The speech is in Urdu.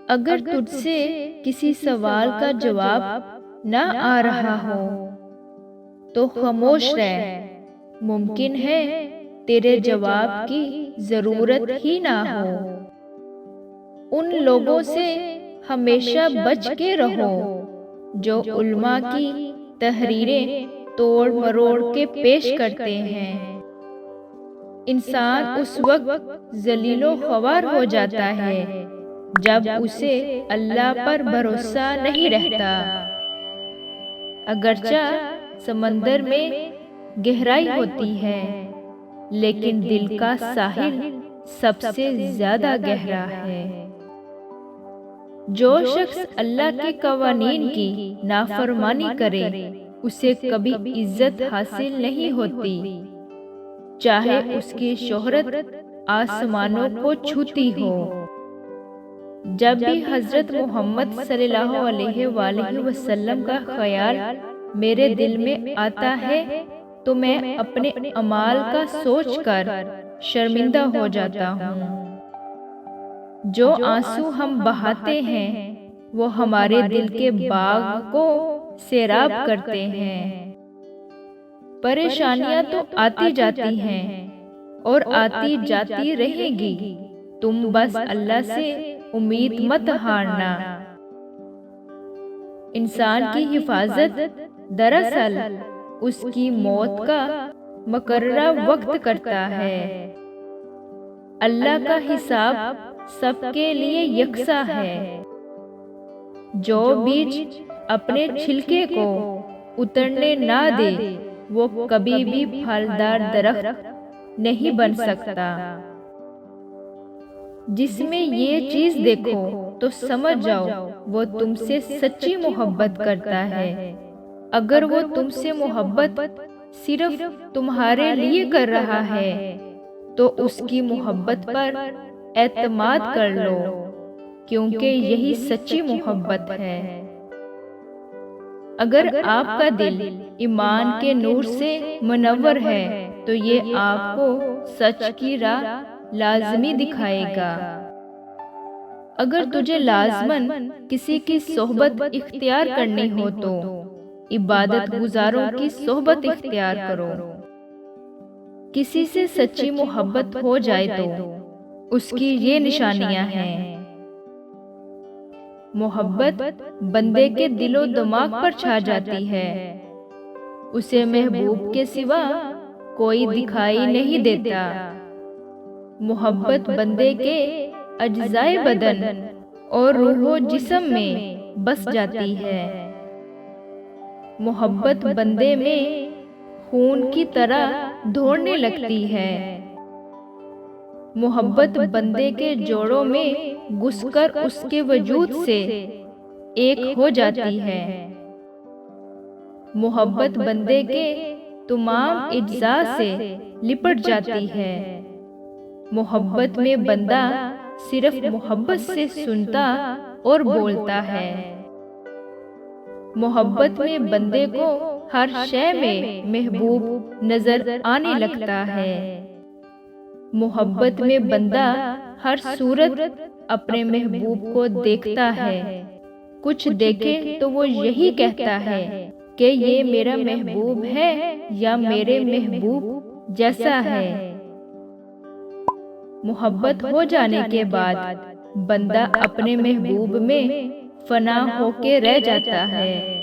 اگر تجھ سے کسی سوال کا جواب نہ آ رہا ہو تو خاموش رہ، ممکن ہے تیرے جواب کی ضرورت ہی نہ ہو۔ ان لوگوں سے ہمیشہ بچ کے رہو جو علماء کی تحریریں توڑ مروڑ کے پیش کرتے ہیں۔ انسان اس وقت ذلیل و خوار ہو جاتا ہے جب اسے اللہ پر بھروسہ نہیں رہتا۔ اگرچہ سمندر میں گہرائی ہوتی ہے لیکن دل کا ساحل سب سے زیادہ گہرا ہے۔ جو شخص اللہ کے قوانین کی نافرمانی کرے اسے کبھی عزت حاصل نہیں ہوتی، چاہے اس کی شہرت آسمانوں کو چھوتی ہو۔ جب بھی حضرت محمد صلی اللہ علیہ وآلہ وسلم کا خیال میرے دل میں آتا ہے تو میں اپنے اعمال کا سوچ کر شرمندہ ہو جاتا ہوں۔ جو آنسو ہم بہاتے ہیں وہ ہمارے دل کے باغ کو سیراب کرتے ہیں۔ پریشانیاں تو آتی جاتی ہیں اور آتی جاتی رہیں گی، تم بس اللہ سے امید مت ہارنا۔ انسان کی حفاظت دراصل اس کی موت کا مقررہ وقت کرتا ہے۔ اللہ کا حساب سب کے لیے یکساں ہے۔ جو بیج اپنے چھلکے کو اترنے نہ دے وہ کبھی بھی پھلدار درخت نہیں بن سکتا۔ جس میں یہ چیز دیکھو تو سمجھ جاؤ وہ تم سے سچی محبت کرتا ہے۔ اگر وہ تم سے محبت صرف تمہارے لیے کر رہا ہے تو اس کی محبت پر اعتماد کر لو، کیونکہ یہی سچی محبت ہے۔ اگر آپ کا دل ایمان کے نور سے منور ہے تو یہ آپ کو سچ کی راہ لازمی دکھائے گا۔ اگر تجھے لازماً کسی کی صحبت اختیار کرنی ہو تو عبادت گزاروں کی صحبت اختیار کرو۔ کسی سے سچی محبت ہو جائے تو اس کی یہ نشانیاں ہیں۔ محبت بندے کے دل و دماغ پر چھا جاتی ہے، اسے محبوب کے سوا کوئی دکھائی نہیں دیتا۔ محبت بندے کے اجزائے بدن اور روح و جسم میں بس جاتی ہے۔ محبت بندے میں خون کی طرح دوڑنے لگتی ہے۔ محبت بندے کے جوڑوں میں گھس کر اس کے وجود سے ایک ہو جاتی ہے۔ محبت بندے کے تمام اجزاء سے لپٹ جاتی ہے۔ محبت میں بندہ صرف محبت سے سنتا اور بولتا ہے۔ محبت میں بندے کو ہر شے میں محبوب نظر آنے لگتا ہے۔ محبت میں بندہ ہر صورت اپنے محبوب کو دیکھتا ہے۔ کچھ دیکھے تو وہ یہی کہتا ہے کہ یہ میرا محبوب ہے یا میرے محبوب جیسا ہے۔ محبت ہو جانے کے بعد بندہ اپنے محبوب میں فنا ہو کے رہ جاتا ہے۔